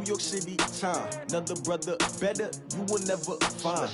New York City time. Another brother better, you will never find.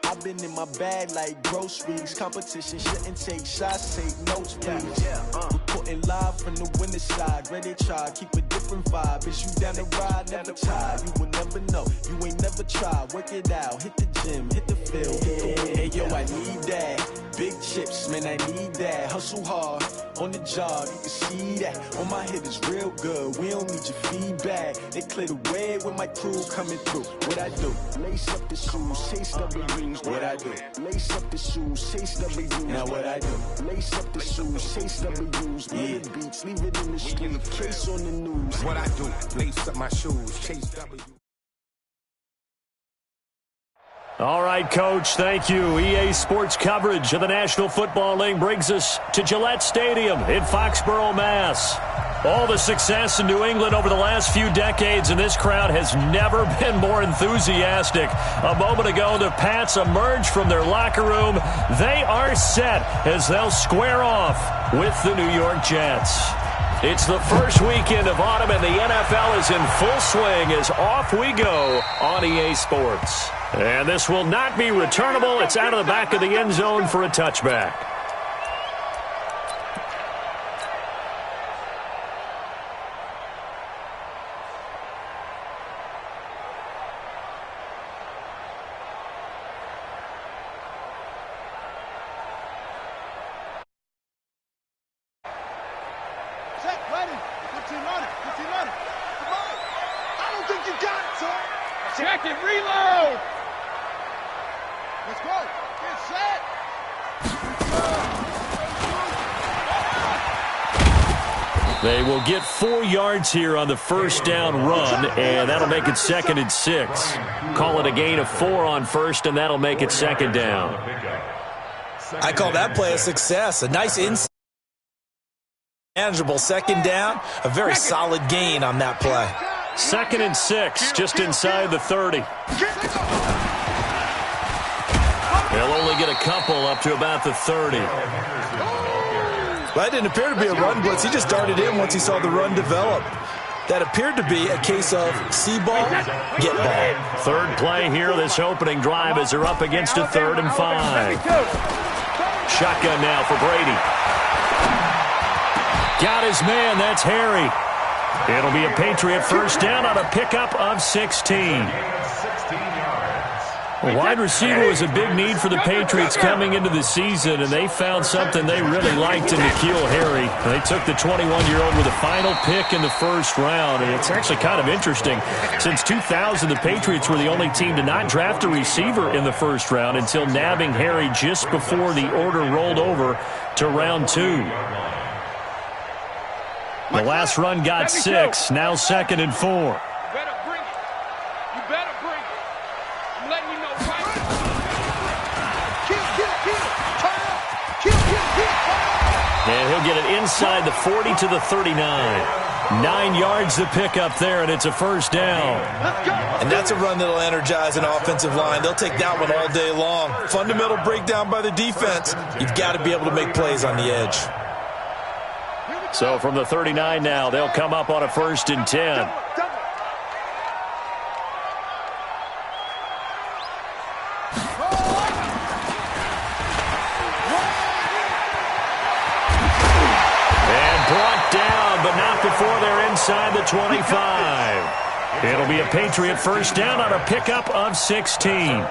I've been in my bag like groceries. Competition shouldn't take shots, take notes, please. Reporting live from the winning side. Ready to try, keep a different vibe. Is you down the ride, never tired. You will never know, you ain't never tried. Work it out, hit the gym, hit the field, hit the wind. Hey yo, I need that. Big chips, man, I need that. Hustle hard, on the job, you can see that. On my head is real good, we don't need your feedback. They clear the way with my crew coming through. What I do? Lace up the shoes, chase W's. What I do? Lace up the shoes, chase W's. Now what I do? Lace up the shoes, chase W's. Yeah. Beats, leave it in the street, case on the news. What I do? Lace up my shoes, chase W's. All right, Coach, thank you. EA Sports coverage of the National Football League brings us to Gillette Stadium in Foxborough, Mass. All the success in New England over the last few decades, and this crowd has never been more enthusiastic. A moment ago, the Pats emerged from their locker room. They are set as they'll square off with the New York Jets. It's the first weekend of autumn, and the NFL is in full swing as off we go on EA Sports. And this will not be returnable. It's out of the back of the end zone for a touchback. Check it, reload! Let's go! Get set! They will get 4 yards here on the first down run, and that'll make it 2nd and 6. Call it a gain of 4 on first, and that'll make it 2nd down. I call that play a success. A nice inside, manageable 2nd down. A very solid gain on that play. 2nd and 6, just inside the 30. They'll only get a couple up to about the 30. Well, that didn't appear to be a run blitz. He just darted in once he saw the run develop. That appeared to be a case of see ball, get ball. Third play here, this opening drive as they're up against a 3rd and 5. Shotgun now for Brady. Got his man, that's Harry. It'll be a Patriot first down on a pickup of 16. A wide receiver was a big need for the Patriots coming into the season, and they found something they really liked in N'Keal Harry. They took the 21-year-old with a final pick in the first round, and it's actually kind of interesting. Since 2000, the Patriots were the only team to not draft a receiver in the first round until nabbing Harry just before the order rolled over to round 2. The last run got 6, now 2nd and 4. And he'll get it inside the 40 to the 39. 9 yards to pick up there, and it's a first down. And that's a run that'll energize an offensive line. They'll take that one all day long. Fundamental breakdown by the defense. You've got to be able to make plays on the edge. So from the 39 now, they'll come up on a 1st and 10. But not before they're inside the 25. It'll be a Patriot first down on a pickup of 16.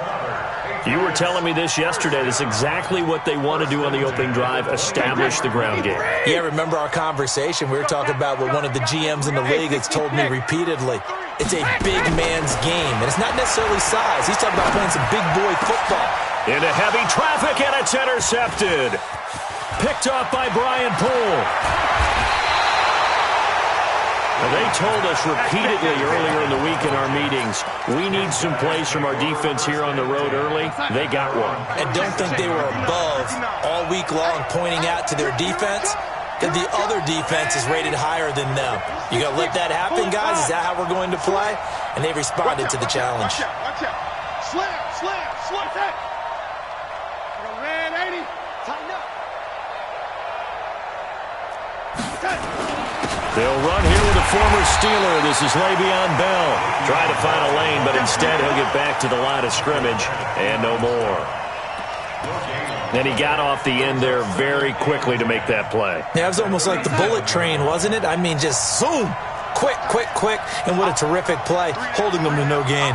You were telling me this yesterday. That's exactly what they want to do on the opening drive, establish the ground game. Yeah, remember our conversation? We were talking about what one of the GMs in the league has told me repeatedly. It's a big man's game, and it's not necessarily size. He's talking about playing some big boy football. Into heavy traffic, and it's intercepted. Picked off by Brian Poole. They told us repeatedly earlier in the week in our meetings, we need some plays from our defense here on the road early. They got one. And don't think they were above all week long pointing out to their defense that the other defense is rated higher than them. You got to let that happen, guys? Is that how we're going to play? And they responded to the challenge. Watch out. Slam. Hey. Red 80. Tighten up. They'll run here with a former Steeler. This is Le'Veon Bell. Trying to find a lane, but instead he'll get back to the line of scrimmage and no more. And he got off the end there very quickly to make that play. Yeah, it was almost like the bullet train, wasn't it? I mean, just zoom. Quick, quick, quick. And what a terrific play, holding them to no gain.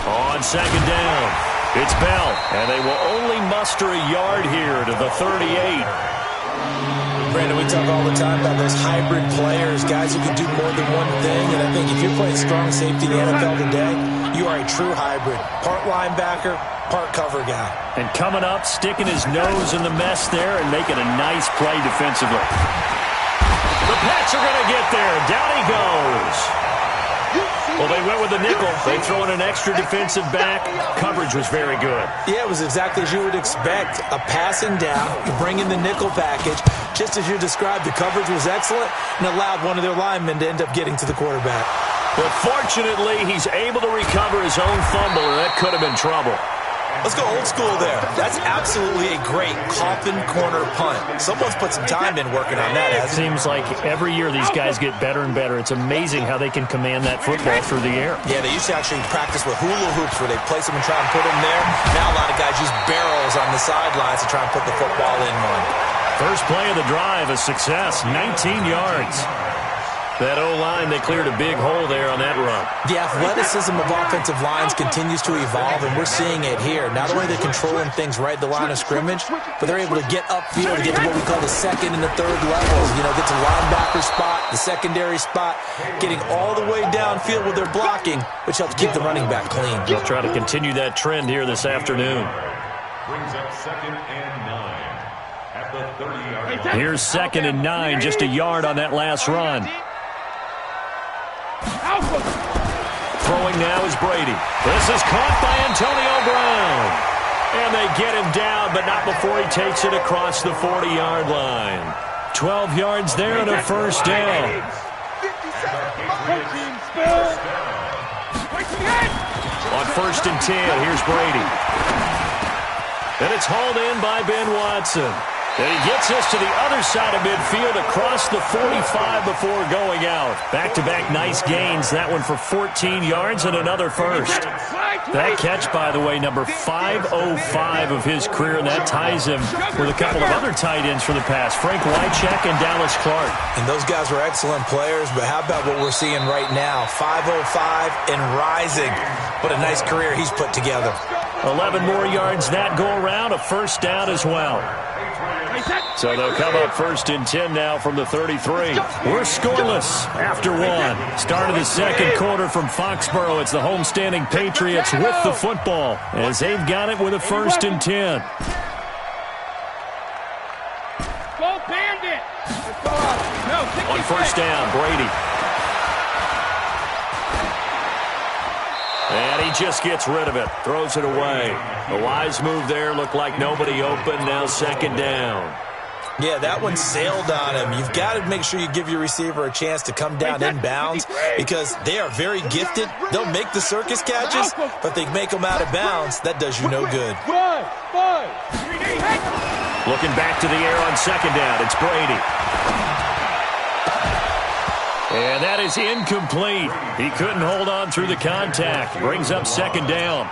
On second down, it's Bell. And they will only muster a yard here to the 38. Brandon, we talk all the time about those hybrid players, guys who can do more than one thing. And I think if you're playing strong safety in the NFL today, you are a true hybrid. Part linebacker, part cover guy. And coming up, sticking his nose in the mess there and making a nice play defensively. The Pats are going to get there. Down he goes. Well, they went with the nickel. They throw in an extra defensive back. Coverage was very good. Yeah, it was exactly as you would expect. A passing down, you bring in the nickel package. Just as you described, the coverage was excellent and allowed one of their linemen to end up getting to the quarterback. But fortunately, he's able to recover his own fumble, and that could have been trouble. Let's go old school there. That's absolutely a great coffin corner punt. Someone's put some time in working on that. It seems like every year these guys get better and better. It's amazing how they can command that football through the air. Yeah, they used to actually practice with hula hoops where they place them and try and put them there. Now a lot of guys use barrels on the sidelines to try and put the football in one. First play of the drive, a success, 19 yards. That O-line, they cleared a big hole there on that run. The athleticism of offensive lines continues to evolve, and we're seeing it here. Not only are they controlling things right at the line of scrimmage, but they're able to get upfield to get to what we call the second and the third levels. You know, get to the linebacker spot, the secondary spot, getting all the way downfield with their blocking, which helps keep the running back clean. They'll try to continue that trend here this afternoon. Brings up 2nd and 9 at the 30-yard line. Here's 2nd and 9, just a yard on that last run. Throwing now is Brady. This is caught by Antonio Brown. And they get him down, but not before he takes it across the 40-yard line. 12 yards there and a first down. On 1st and 10, here's Brady. And it's hauled in by Ben Watson. And he gets us to the other side of midfield across the 45 before going out. Back-to-back nice gains. That one for 14 yards and another first. That catch, by the way, number 505 of his career, and that ties him with a couple of other tight ends for the pass, Frank Wycheck and Dallas Clark. And those guys were excellent players, but how about what we're seeing right now? 505 and rising. What a nice career he's put together. 11 more yards that go around, a first down as well. So they'll come up 1st and 10 now from the 33. We're scoreless after one. Start of the second quarter from Foxborough. It's the homestanding Patriots with the football as they've got it with a 1st and 10. Go Bandit! On first down, Brady. And he just gets rid of it. Throws it away. A wise move there. Looked like nobody open. Now 2nd down. Yeah, that one sailed on him. You've got to make sure you give your receiver a chance to come down inbounds because they are very gifted. They'll make the circus catches, but they make them out of bounds. That does you no good. Looking back to the air on 2nd down. It's Brady. And that is incomplete. He couldn't hold on through the contact. Brings up 2nd down.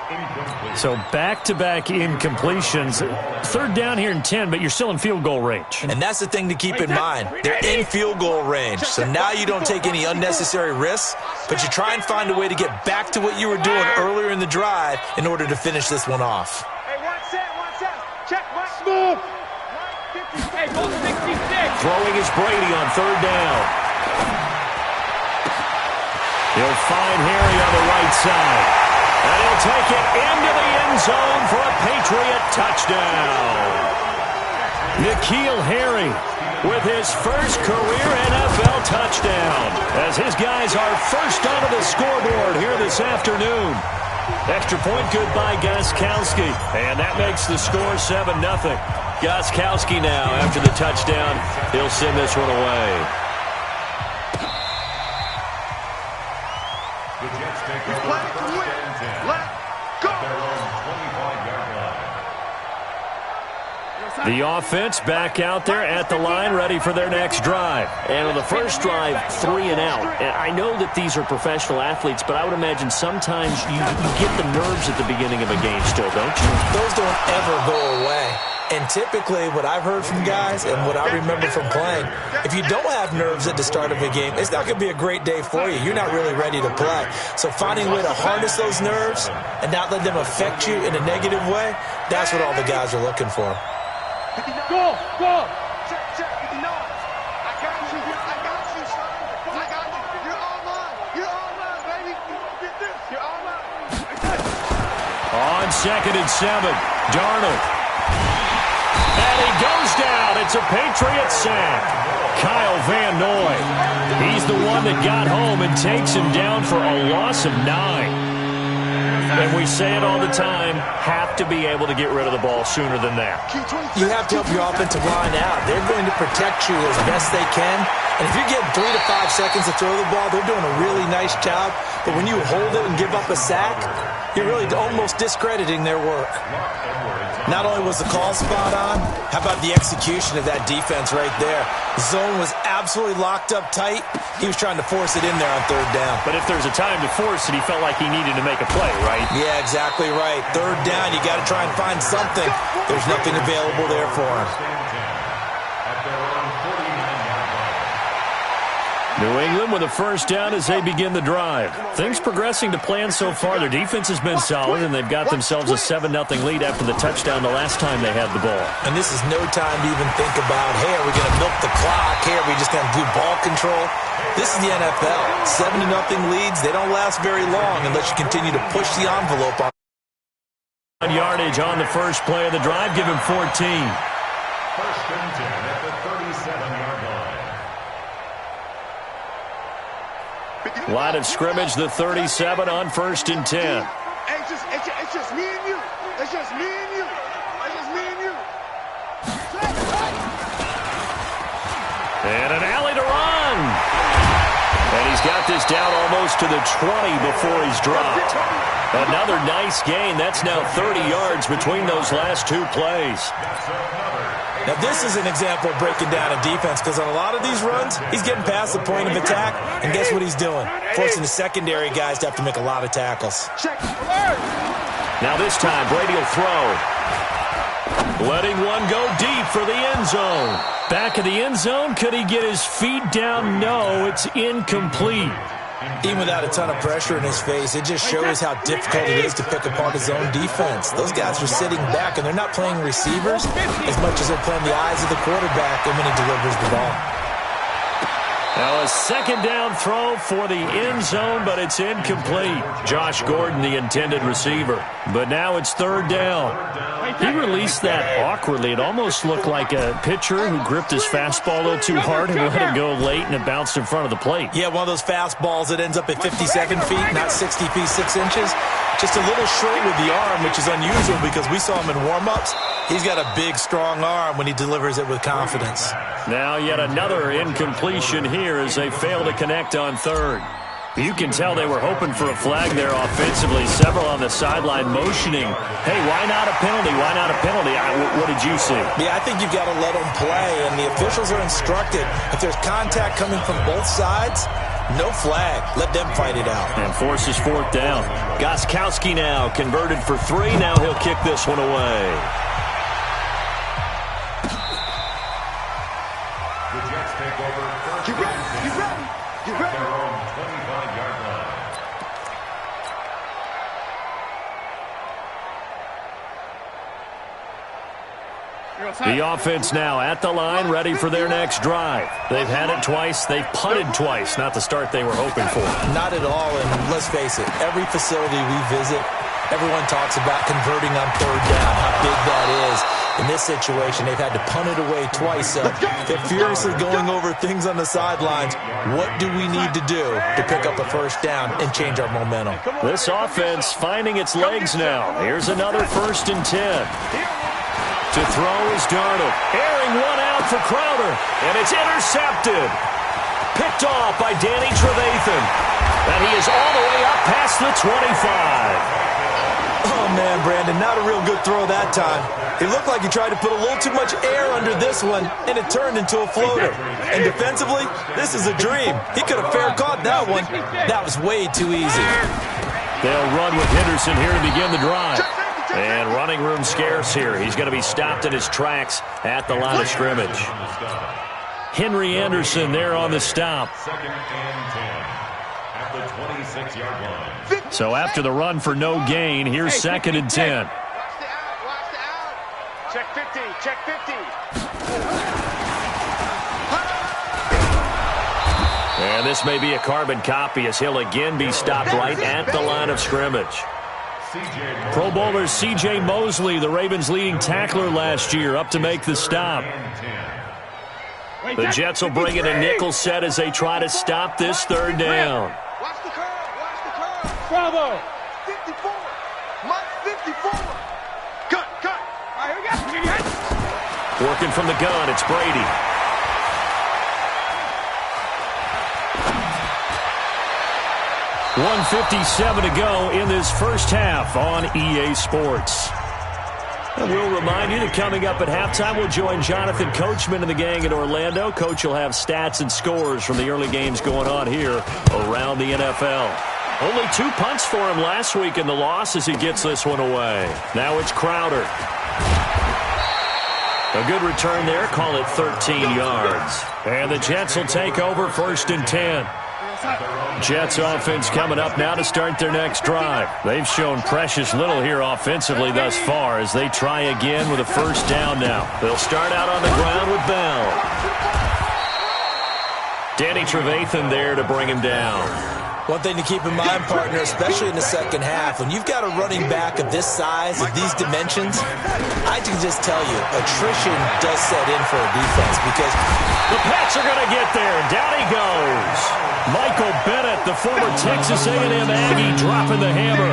So back-to-back incompletions. 3rd down here and 10, but you're still in field goal range. And that's the thing to keep in mind. They're in field goal range. So now you don't take any unnecessary risks, but you try and find a way to get back to what you were doing earlier in the drive in order to finish this one off. Hey, one set. Check, one move. Hey, both 66. Throwing is Brady on 3rd down. He'll find Harry on the right side. And he'll take it into the end zone for a Patriot touchdown. N'Keal Harry with his first career NFL touchdown as his guys are first onto the scoreboard here this afternoon. Extra point good by Gostkowski. And that makes the score 7-0. Gostkowski now after the touchdown. He'll send this one away. The Jets take over Play to win. Let go. their own 25-yard line. The offense back out there at the line, ready for their next drive. And on the first drive, 3 and out. And I know that these are professional athletes, but I would imagine sometimes you get the nerves at the beginning of a game still, don't you? Those don't ever go away. And typically, what I've heard from guys and what I remember from playing, if you don't have nerves at the start of a game, it's not going to be a great day for you. You're not really ready to play. So finding a way to harness those nerves and not let them affect you in a negative way, that's what all the guys are looking for. Go! Check, 59. I got you, son. I got you. You're all mine, baby. Get this. You're all mine. On 2nd and 7, Darnold. And he goes down. It's a Patriot sack. Kyle Van Noy. He's the one that got home and takes him down for a loss of 9. And we say it all the time, have to be able to get rid of the ball sooner than that. You have to help your offensive line out. They're going to protect you as best they can. And if you're getting 3 to 5 seconds to throw the ball, they're doing a really nice job. But when you hold it and give up a sack, you're really almost discrediting their work. Not only was the call spot on, how about the execution of that defense right there? The zone was absolutely locked up tight. He was trying to force it in there on 3rd down. But if there's a time to force it, he felt like he needed to make a play, right? Yeah, exactly right. 3rd down, you got to try and find something. There's nothing available there for him. New England with a first down as they begin the drive. Things progressing to plan so far. Their defense has been solid, and they've got themselves a 7-0 lead after the touchdown the last time they had the ball. And this is no time to even think about, hey, are we going to milk the clock? Hey, are we just going to do ball control? This is the NFL. 7-0 leads, they don't last very long unless you continue to push the envelope on. Yardage on the first play of the drive. Give him 14. First and 10 at the 37-yard line. Line of scrimmage, the 37 on 1st and 10. It's just me and you. It's just me and you. It's just me and you. And an alley to run. And he's got this down almost to the 20 before he's dropped. Another nice gain. That's now 30 yards between those last 2 plays. Now, this is an example of breaking down a defense because on a lot of these runs, he's getting past the point of attack, and guess what he's doing? Forcing the secondary guys to have to make a lot of tackles. Now this time, Brady will throw. Letting one go deep for the end zone. Back of the end zone, could he get his feet down? No, it's incomplete. Even without a ton of pressure in his face, it just shows how difficult it is to pick apart his own defense. Those guys are sitting back, and they're not playing receivers as much as they're playing the eyes of the quarterback when he delivers the ball. Now a 2nd down throw for the end zone, but it's incomplete. Josh Gordon, the intended receiver. But now it's 3rd down. He released that awkwardly. It almost looked like a pitcher who gripped his fastball a little too hard and let it go late, and it bounced in front of the plate. Yeah, one of those fastballs that ends up at 57 feet, not 60 feet, 6 inches. Just a little short with the arm, which is unusual because we saw him in warm-ups. He's got a big, strong arm when he delivers it with confidence. Now yet another incompletion here as they fail to connect on 3rd. You can tell they were hoping for a flag there offensively. Several on the sideline motioning. Hey, why not a penalty? Why not a penalty? What did you see? Yeah, I think you've got to let them play, and the officials are instructed. If there's contact coming from both sides, no flag. Let them fight it out. And forces 4th down. Gostkowski now converted for 3. Now he'll kick this one away. The Jets take over first. You ready? At their own 25-yard line. The offense now at the line, ready for their next drive. They've had it twice. They've punted twice. Not the start they were hoping for. Not at all, and let's face it, every facility we visit, everyone talks about converting on 3rd down, how big that is. In this situation, they've had to punt it away twice. They're furiously going over things on the sidelines. What do we need to do to pick up a 1st down and change our momentum? This offense finding its legs now. Here's another 1st and 10. To throw is Darnold. Airing one out for Crowder. And it's intercepted. Picked off by Danny Trevathan. And he is all the way up past the 25. Oh, man, Brandon, not a real good throw that time. It looked like he tried to put a little too much air under this one, and it turned into a floater. And defensively, this is a dream. He could have fair caught that one. That was way too easy. They'll run with Henderson here to begin the drive. And running room scarce here. He's going to be stopped in his tracks at the line of scrimmage. Henry Anderson there on the stop. Second and 10 at the 26-yard line. So after the run for no gain, here's second and 10. Watch the out. Check 50, check 50. And this may be a carbon copy as he'll again be stopped right at the line of scrimmage. Pro Bowler C.J. Mosley, the Ravens' leading tackler last year, up to make the stop. The Jets will bring in a nickel set as they try to stop this third down. Watch the curve. Bravo. 54. Mike 54. Cut. All right, here we go. Working from the gun, it's Brady. .157 to go in this first half on EA Sports. And we'll remind you that coming up at halftime, we'll join Jonathan Coachman and the gang in Orlando. Coach will have stats and scores from the early games going on here around the NFL. Only 2 punts for him last week in the loss as he gets this one away. Now it's Crowder. A good return there, call it 13 yards. And the Jets will take over first and 10. Jets offense coming up now to start their next drive. They've shown precious little here offensively thus far as they try again with a first down now. They'll start out on the ground with Bell. Danny Trevathan there to bring him down. One thing to keep in mind, partner, especially in the second half, when you've got a running back of this size, of these dimensions, I can just tell you, attrition does set in for a defense because the Pats are going to get there. Down he goes. Michael Bennett, the former Texas A&M Aggie, dropping the hammer.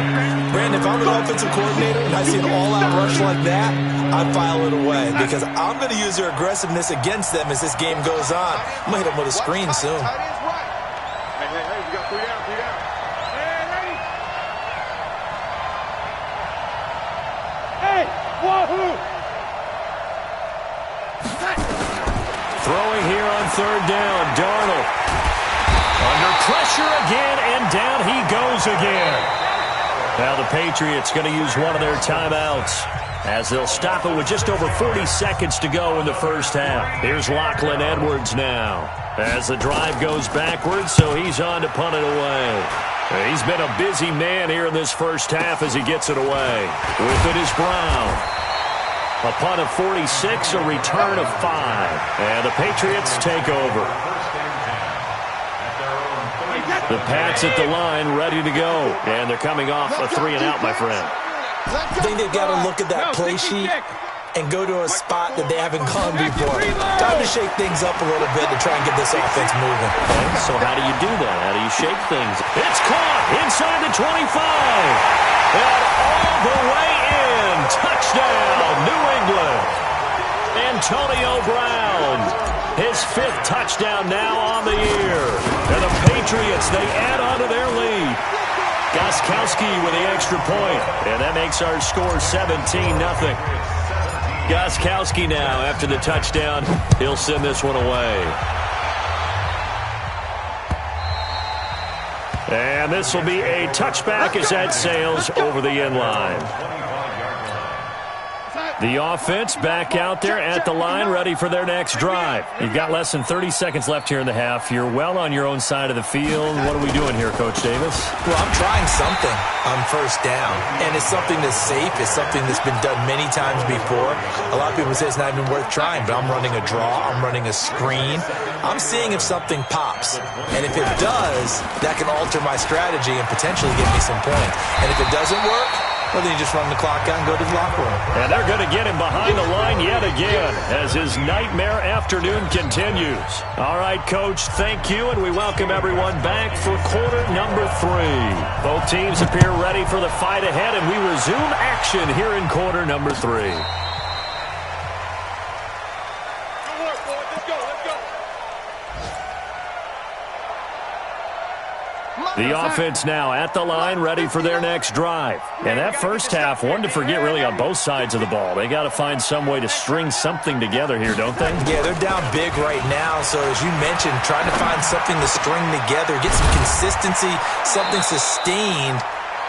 Brandon, if I'm an offensive coordinator and I see an all-out rush like that, I file it away because I'm going to use their aggressiveness against them as this game goes on. I'm going to hit them with a screen soon. Hey, we got 3 down. Hey, wahoo! Throwing here on third down, Darnold. Under pressure again, and down he goes again. Now the Patriots going to use one of their timeouts as they'll stop it with just over 40 seconds to go in the first half. Here's Lachlan Edwards now as the drive goes backwards, so he's on to punt it away. He's been a busy man here in this first half as he gets it away. With it is Brown. A punt of 46, a return of 5. And the Patriots take over. The Pats at the line, ready to go. And they're coming off a 3-and-out, my friend. I think they've got to look at that play sheet and go to a spot that they haven't gone before. Time to shake things up a little bit to try and get this offense moving. Okay, so how do you do that? How do you shake things? It's caught inside the 25. And all the way in. Touchdown, New England. Antonio Brown. His 5th touchdown now on the year. And the Patriots, they add on to their lead. Gostkowski with the extra point. And that makes our score 17-0. Gostkowski now, after the touchdown, he'll send this one away. And this will be a touchback as that sails over the end line. The offense back out there at the line, ready for their next drive. You've got less than 30 seconds left here in the half. You're well on your own side of the field. What are we doing here, Coach Davis? Well, I'm trying something on first down, and it's something that's safe. It's something that's been done many times before. A lot of people say it's not even worth trying, but I'm running a draw. I'm running a screen. I'm seeing if something pops, and if it does, that can alter my strategy and potentially get me some points. And if it doesn't work, well, then you just run the clock out and go to the locker room. And they're going to get him behind the line yet again as his nightmare afternoon continues. All right, Coach, thank you, and we welcome everyone back for quarter number 3. Both teams appear ready for the fight ahead, and we resume action here in quarter number 3. The offense now at the line, ready for their next drive. And that first half, one to forget really on both sides of the ball. They got to find some way to string something together here, don't they? Yeah, they're down big right now. So as you mentioned, trying to find something to string together, get some consistency, something sustained,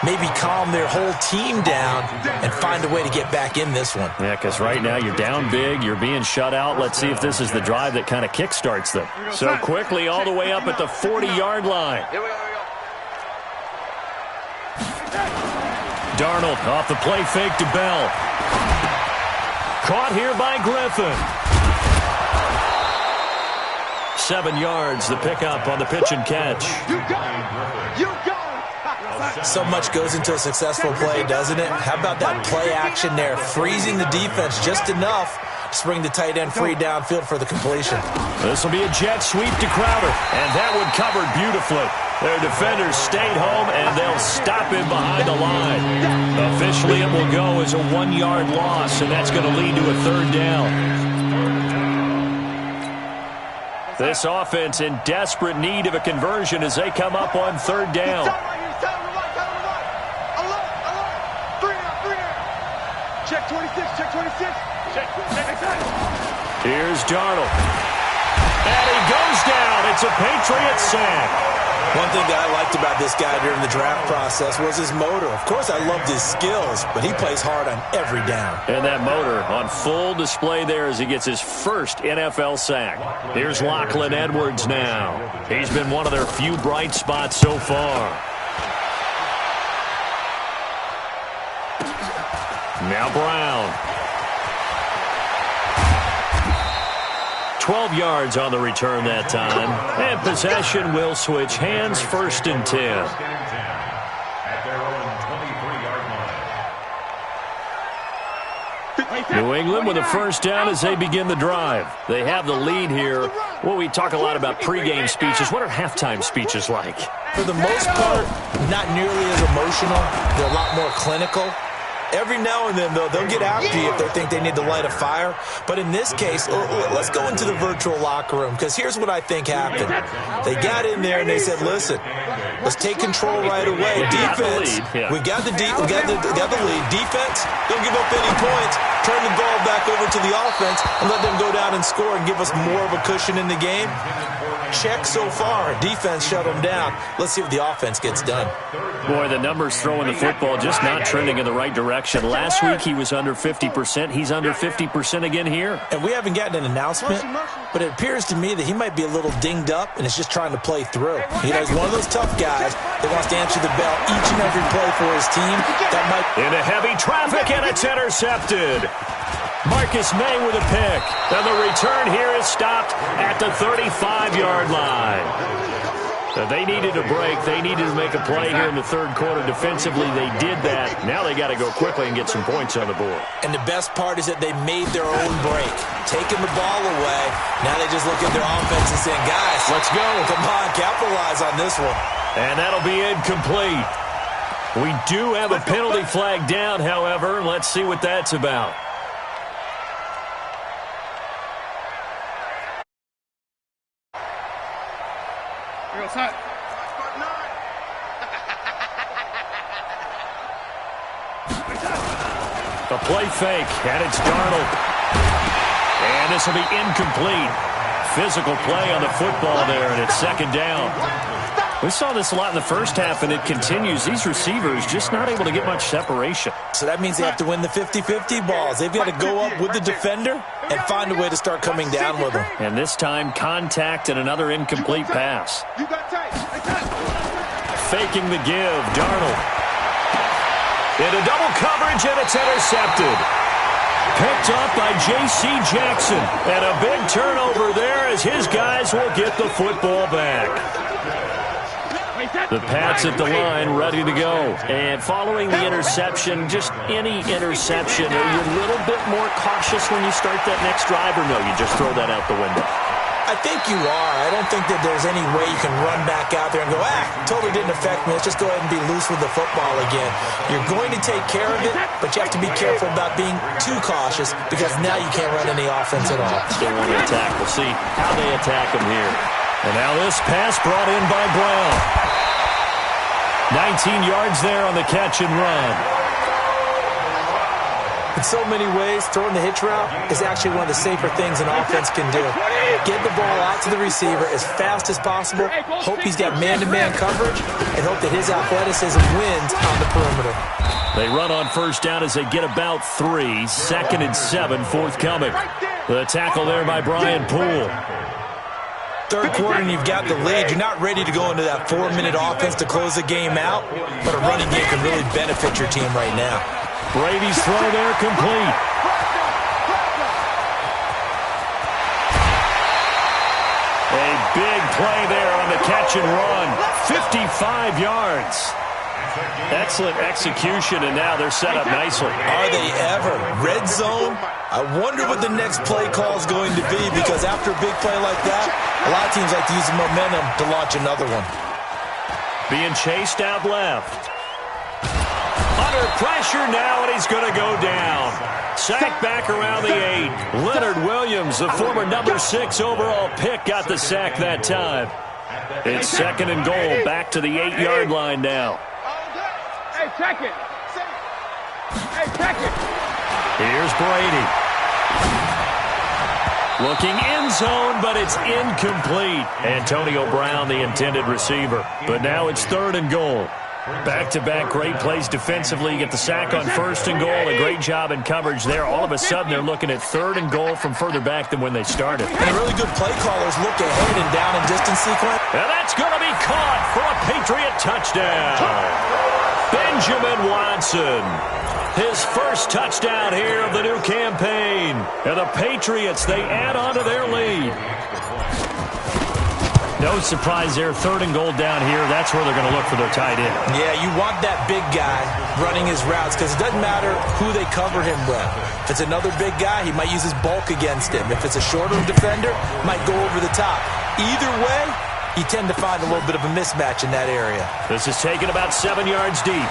maybe calm their whole team down and find a way to get back in this one. Yeah, because right now you're down big, you're being shut out. Let's see if this is the drive that kind of kickstarts them. So quickly all the way up at the 40-yard line. Darnold off the play fake to Bell. Caught here by Griffin. 7 yards, the pickup on the pitch and catch. You got it. You got it. So much goes into a successful play, doesn't it? How about that play action there? Freezing the defense just enough to bring the tight end free downfield for the completion. This will be a jet sweep to Crowder, and that one covered beautifully. Their defenders stayed home, and they'll stop him behind the line. Officially, it will go as a 1-yard loss, and that's going to lead to a 3rd down. This offense in desperate need of a conversion as they come up on 3rd down. Check 26, check 26. Check. Here's Darnold. And he goes down. It's a Patriot sack. One thing that I liked about this guy during the draft process was his motor. Of course, I loved his skills, but he plays hard on every down. And that motor on full display there as he gets his first NFL sack. Here's Lachlan Edwards now. He's been one of their few bright spots so far. Now Brown. 12 yards on the return that time. And possession will switch hands, 1st and 10. At their own 23-yard line. New England with a 1st down as they begin the drive. They have the lead here. Well, we talk a lot about pregame speeches. What are halftime speeches like? For the most part, not nearly as emotional. They're a lot more clinical. Every now and then, though, they'll get after you if they think they need to light a fire. But in this case, let's go into the virtual locker room, because here's what I think happened. They got in there and they said, listen, let's take control right away. Defense, we got the lead. Defense, don't give up any points. Turn the ball back over to the offense and let them go down and score and give us more of a cushion in the game. Check so far. Defense shut them down. Let's see what the offense gets done. Boy, the numbers throwing the football just not trending in the right direction. Last week he was under 50%. He's under 50% again here. And we haven't gotten an announcement, but it appears to me that he might be a little dinged up and is just trying to play through. He's one of those tough guys that wants to answer the bell each and every play for his team. That might into heavy traffic, and it's intercepted. Marcus May with a pick. And the return here is stopped at the 35-yard line. They needed a break. They needed to make a play here in the 3rd quarter. Defensively, they did that. Now they got to go quickly and get some points on the board. And the best part is that they made their own break, taking the ball away. Now they just look at their offense and saying, guys, let's go. Come on, capitalize on this one. And that'll be incomplete. We do have a penalty flag down, however. Let's see what that's about. A play fake, and it's Darnold. And this will be incomplete. Physical play on the football there, and it's 2nd down. We saw this a lot in the first half, and it continues. These receivers just not able to get much separation. So that means they have to win the 50-50 balls. They've got to go up with the defender and find a way to start coming down with them. And this time, contact and another incomplete pass. Faking the give, Darnold. Into double coverage, and it's intercepted. Picked up by J.C. Jackson. And a big turnover there as his guys will get the football back. The Pats at the line, ready to go. And following the interception, just any interception, are you a little bit more cautious when you start that next drive, or no, you just throw that out the window? I think you are. I don't think that there's any way you can run back out there and go, totally didn't affect me. Let's just go ahead and be loose with the football again. You're going to take care of it, but you have to be careful about being too cautious because now you can't run any offense at all. Still want to attack. We'll see how they attack them here. And now this pass brought in by Brown. 19 yards there on the catch and run. In so many ways, throwing the hitch route is actually one of the safer things an offense can do. Get the ball out to the receiver as fast as possible, hope he's got man-to-man coverage, and hope that his athleticism wins on the perimeter. They run on first down as they get about 3. 2nd and 7 forthcoming. The tackle there by Brian Poole. Third quarter and you've got the lead. You're not ready to go into that 4-minute offense to close the game out, but a running game can really benefit your team right now. Brady's throw there complete. A big play there on the catch and run. 55 yards. Excellent execution, and now they're set up nicely. Are they ever? Red zone? I wonder what the next play call is going to be, because after a big play like that, a lot of teams like to use the momentum to launch another one. Being chased out left. Under pressure now, and he's going to go down. Sacked back around the 8. Leonard Williams, the former number 6 overall pick, got the sack that time. It's 2nd and goal, back to the 8-yard line now. Hey, check it. Hey, check it. Here's Brady. Looking end zone, but it's incomplete. Antonio Brown, the intended receiver. But now it's 3rd and goal. Back-to-back great plays defensively. You get the sack on 1st and goal. A great job in coverage there. All of a sudden, they're looking at 3rd and goal from further back than when they started. And really good play callers look ahead and down and distance sequence. And that's going to be caught for a Patriot touchdown. Benjamin Watson. His first touchdown here of the new campaign. And the Patriots, they add on to their lead. No surprise there, 3rd and goal down here. That's where they're going to look for their tight end. Yeah, you want that big guy running his routes, because it doesn't matter who they cover him with. If it's another big guy, he might use his bulk against him. If it's a shorter defender, might go over the top. Either way, you tend to find a little bit of a mismatch in that area. This is taken about 7 yards deep.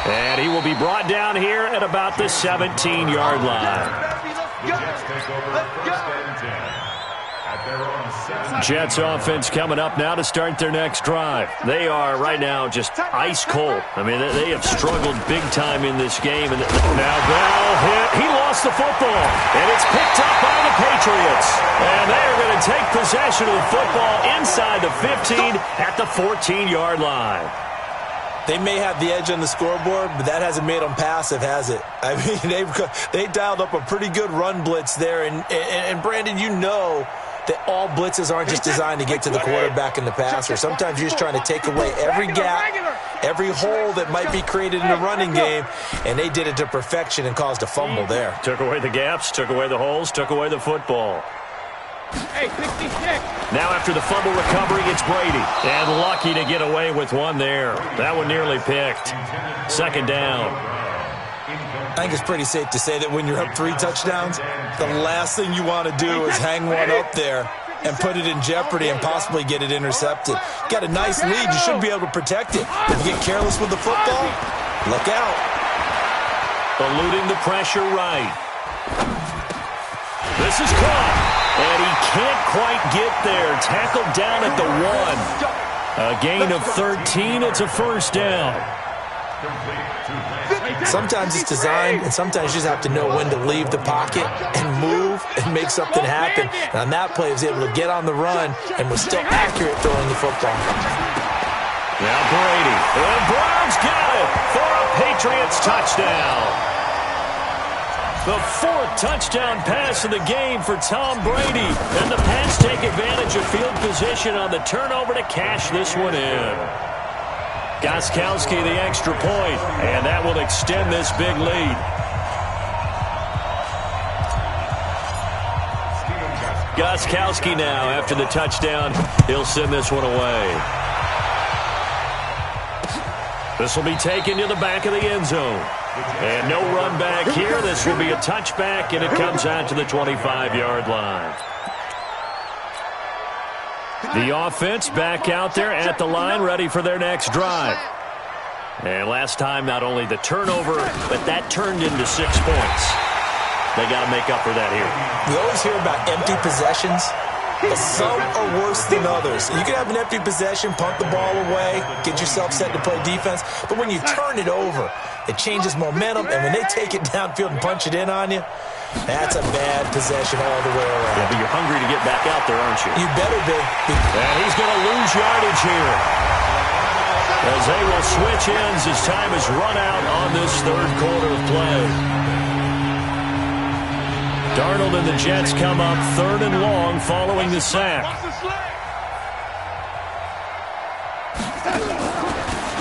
And he will be brought down here at about the 17-yard line. Jets offense coming up now to start their next drive. They are right now just ice cold. I mean, they have struggled big time in this game. And now Bell hit. He lost the football. And it's picked up by the Patriots. And they are going to take possession of the football inside the 15 at the 14-yard line. They may have the edge on the scoreboard, but that hasn't made them passive, has it? I mean, they dialed up a pretty good run blitz there. And Brandon, you know that all blitzes aren't just designed to get to the quarterback and the passer. Sometimes you're just trying to take away every gap, every hole that might be created in the running game, and they did it to perfection and caused a fumble there. Took away the gaps, took away the holes, took away the football. Hey, 66. Now after the fumble recovery, it's Brady. And lucky to get away with one there. That one nearly picked. 2nd down. I think it's pretty safe to say that when you're up 3 touchdowns, the last thing you want to do is hang one up there and put it in jeopardy and possibly get it intercepted. Got a nice lead. You should be able to protect it. If you get careless with the football, look out. Eluding the pressure right. This is caught. And he can't quite get there. Tackled down at the 1. A gain of 13. It's a 1st down. Sometimes it's designed, and sometimes you just have to know when to leave the pocket and move and make something happen. And on that play, he was able to get on the run and was still accurate throwing the football. Now Brady. And Brown's got it for a Patriots touchdown. The 4th touchdown pass of the game for Tom Brady. And the Pats take advantage of field position on the turnover to cash this one in. Gostkowski the extra point, and that will extend this big lead. Gostkowski now, after the touchdown, he'll send this one away. This will be taken to the back of the end zone. And no run back here. This will be a touchback, and it comes out to the 25-yard line. The offense back out there at the line, ready for their next drive. And last time, not only the turnover, but that turned into 6 points. They got to make up for that here. We always hear about empty possessions. but some are worse than others. You can have an empty possession, punt the ball away, get yourself set to play defense, but when you turn it over, it changes momentum, and when they take it downfield and punch it in on you, that's a bad possession all the way around. Yeah, but you're hungry to get back out there, aren't you? You better be. And he's going to lose yardage here, as they will switch ends as time is run out on this third quarter of play. Darnold and the Jets come up 3rd and long following the sack.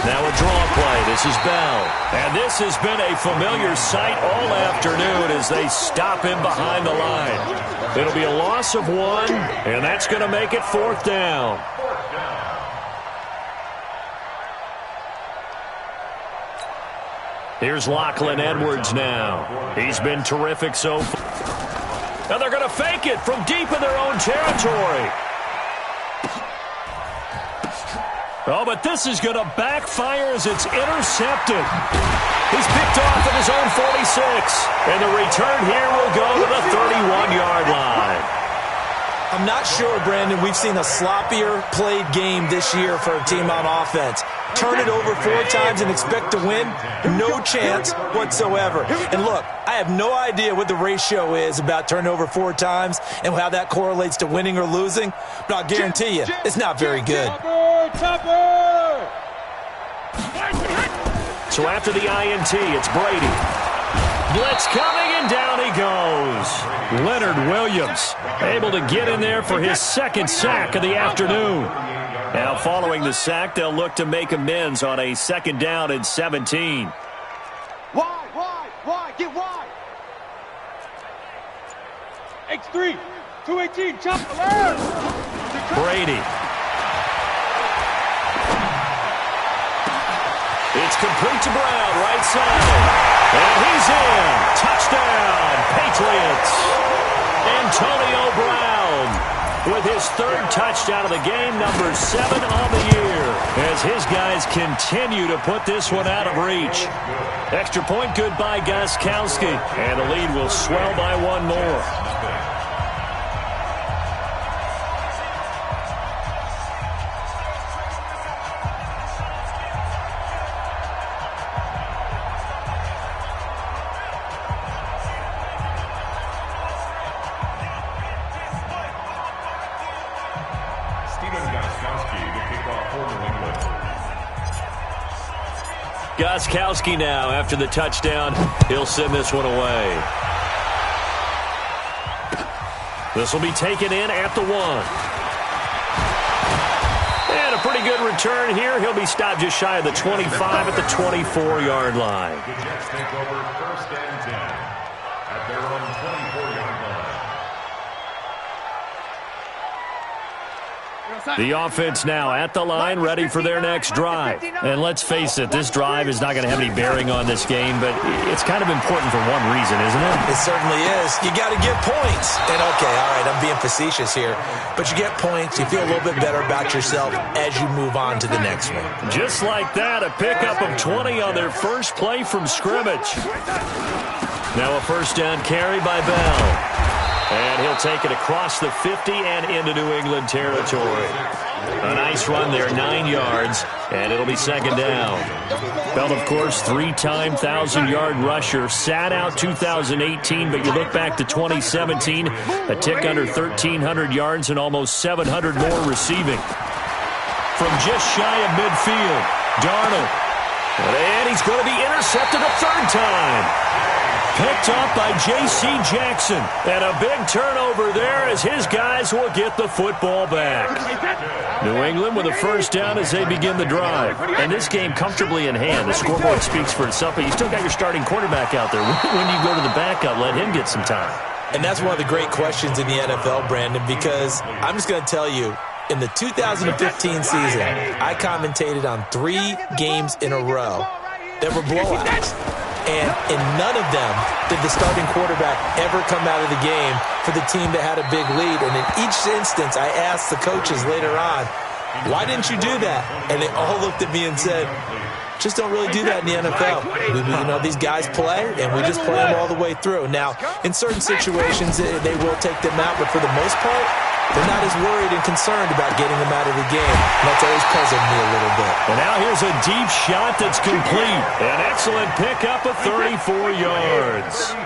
Now a draw play. This is Bell. And this has been a familiar sight all afternoon as they stop him behind the line. It'll be a loss of 1, and that's going to make it 4th down. Here's Lachlan Edwards now. He's been terrific so far. And they're going to fake it from deep in their own territory. Oh, but this is going to backfire as it's intercepted. He's picked off at his own 46. And the return here will go to the 31-yard line. I'm not sure, Brandon, we've seen a sloppier played game this year for a team on offense. Turn it over 4 times and expect to win? No chance whatsoever. And look, I have no idea what the ratio is about turning over 4 times and how that correlates to winning or losing, but I'll guarantee you, it's not very good. So after the INT, it's Brady. Blitz coming, and down he goes. Leonard Williams able to get in there for his 2nd sack of the afternoon. Now following the sack, they'll look to make amends on a 2nd down and 17. Wide, get wide. X3, 218, chop alert. Brady. It's complete to Brown, right side. And he's in. Touchdown, Patriots. Antonio Brown with his 3rd touchdown of the game, number 7 on the year, as his guys continue to put this one out of reach. Extra point good by Gostkowski, and the lead will swell by 1 more. Gostkowski now, after the touchdown, he'll send this one away. This will be taken in at the 1. And a pretty good return here. He'll be stopped just shy of the 25 at the 24-yard line. The Jets take over 1st and 10 at their own 24-yard line. The offense now at the line, ready for their next drive. And let's face it, this drive is not going to have any bearing on this game, but it's kind of important for one reason, isn't it? It certainly is. You got to get points. And okay, all right, I'm being facetious here, but you get points, you feel a little bit better about yourself as you move on to the next one. Just like that, a pickup of 20 on their first play from scrimmage. Now a 1st down carry by Bell. And he'll take it across the 50 and into New England territory. A nice run there, 9 yards, and it'll be 2nd down. Bell, of course, 3-time 1,000-yard rusher. Sat out 2018, but you look back to 2017, a tick under 1,300 yards and almost 700 more receiving. From just shy of midfield, Darnold. And he's going to be intercepted a 3rd time. Picked up by J.C. Jackson. And a big turnover there as his guys will get the football back. New England with a 1st down as they begin the drive. And this game comfortably in hand. The scoreboard speaks for itself, but you still got your starting quarterback out there. When you go to the backup, let him get some time. And that's one of the great questions in the NFL, Brandon, because I'm just going to tell you, in the 2015 season, I commentated on 3 games in a row that were blowouts. And in none of them did the starting quarterback ever come out of the game for the team that had a big lead. And in each instance, I asked the coaches later on, why didn't you do that? And they all looked at me and said, just don't really do that in the NFL. You know, these guys play, and we just play them all the way through. Now, in certain situations, they will take them out, but for the most part, they're not as worried and concerned about getting them out of the game. And that's always puzzled me a little bit. And now here's a deep shot that's complete. An excellent pickup of 34 yards.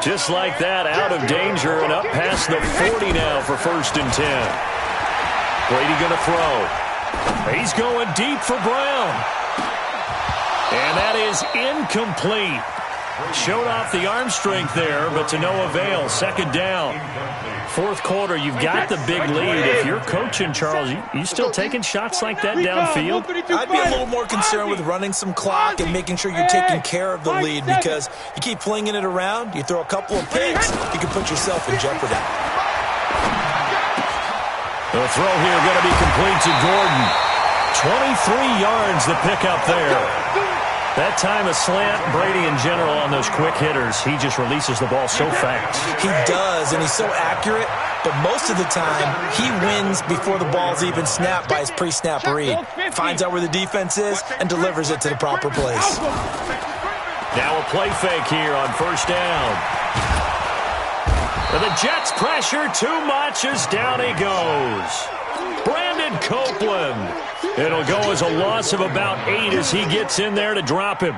Just like that, out of danger and up past the 40 now for 1st and 10. Brady going to throw. He's going deep for Brown. And that is incomplete. Showed off the arm strength there, but to no avail. 2nd down. 4th quarter, you've got the big lead. If you're coaching, Charles, you still taking shots like that downfield? I'd be a little more concerned with running some clock and making sure you're taking care of the lead, because you keep flinging it around, you throw a couple of picks, you can put yourself in jeopardy. The throw here going to be complete to Gordon. 23 yards the pickup there. That time a slant. Brady in general on those quick hitters, he just releases the ball so fast. He does, and he's so accurate, but most of the time he wins before the ball's even snapped by his pre-snap read. Finds out where the defense is and delivers it to the proper place. Now a play fake here on 1st down. And the Jets pressure too much as down he goes. Brandon Copeland. It'll go as a loss of about 8 as he gets in there to drop him.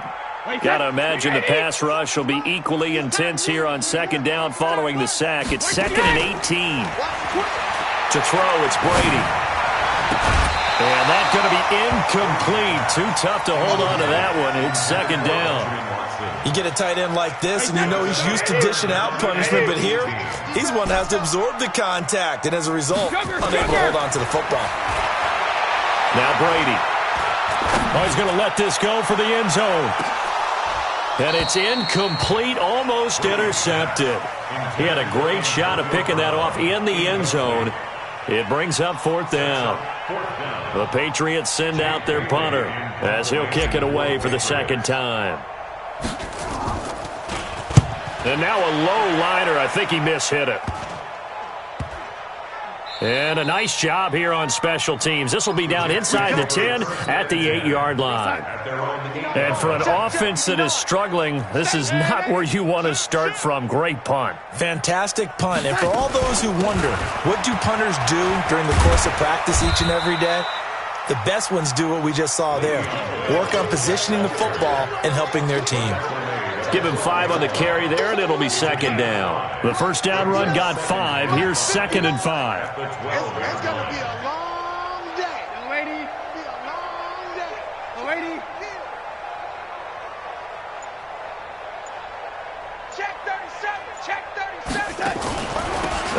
Got to imagine the pass rush will be equally intense here on 2nd down following the sack. It's 2nd and 18. To throw, it's Brady. And that's going to be incomplete. Too tough to hold on to that one. It's 2nd down. You get a tight end like this, and you know he's used to dishing out punishment, but here, he's one that has to absorb the contact, and as a result, unable to hold on to the football. Now Brady. Oh, he's going to let this go for the end zone. And it's incomplete, almost intercepted. He had a great shot of picking that off in the end zone. It brings up 4th down. The Patriots send out their punter as he'll kick it away for the 2nd time. And now a low liner. I think he mishit it. And a nice job here on special teams. This will be down inside the 10 at the 8-yard line. And for an offense that is struggling, this is not where you want to start from. Great punt. Fantastic punt. And for all those who wonder, what do punters do during the course of practice each and every day? The best ones do what we just saw there. Work on positioning the football and helping their team. Give him 5 on the carry there, and it'll be 2nd down. The 1st down run got 5. Here's 2nd and 5. It's going to be a long day. Lady, be a long day. Lady. Check 37. Check 37.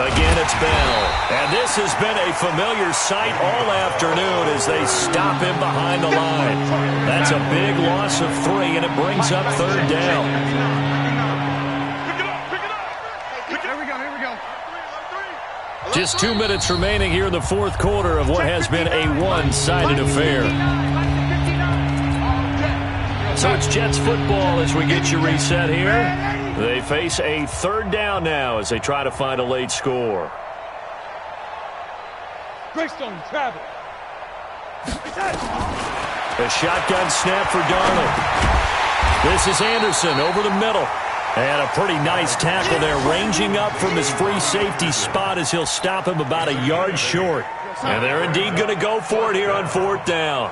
Again, it's Bell. And this has been a familiar sight all afternoon as they stop him behind the line. That's a big loss of 3, and it brings up 3rd down. Here we go. Just 2 minutes remaining here in the 4th quarter of what has been a one-sided affair. So it's Jets football as we get you reset here. They face a 3rd down now as they try to find a late score. Greystone, travel. A shotgun snap for Darnold. This is Anderson over the middle. And a pretty nice tackle there, ranging up from his free safety spot as he'll stop him about a yard short. And they're indeed going to go for it here on 4th down.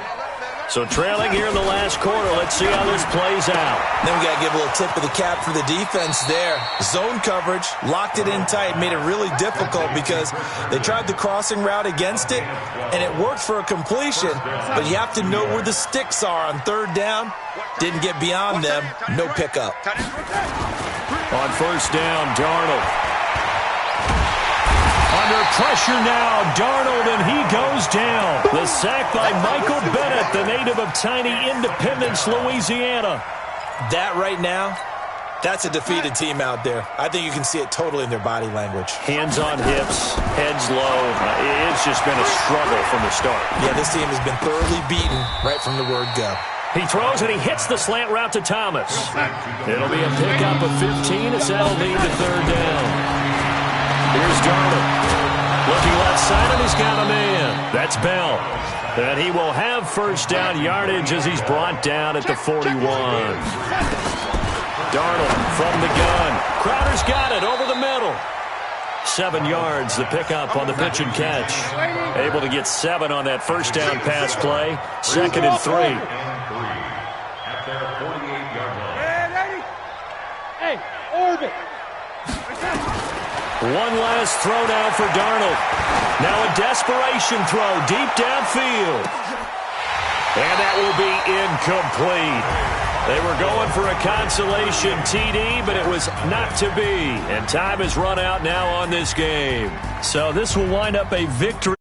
So trailing here in the last quarter, let's see how this plays out. Then we got to give a little tip of the cap for the defense there. Zone coverage, locked it in tight, made it really difficult because they tried the crossing route against it, and it worked for a completion, but you have to know where the sticks are on 3rd down. Didn't get beyond them, no pickup. On 1st down, Darnold. Under pressure now, Darnold, and he goes down. The sack by Michael Bennett, the native of tiny Independence, Louisiana. That right now, that's a defeated team out there. I think you can see it totally in their body language. Hands on hips, heads low. It's just been a struggle from the start. Yeah, this team has been thoroughly beaten right from the word go. He throws and he hits the slant route to Thomas. It'll be a pickup of 15 as that'll lead to 3rd down. Here's Darnold. Looking left side, and he's got a man. That's Bell. And he will have 1st down yardage as he's brought down at the 41. Darnold from the gun. Crowder's got it over the middle. 7 yards, the pickup on the pitch and catch. Able to get 7 on that first down pass play. 2nd and 3. At their 48-yard line. Hey, orbit. One last throw now for Darnold. Now a desperation throw deep downfield. And that will be incomplete. They were going for a consolation TD, but it was not to be. And time has run out now on this game. So this will wind up a victory.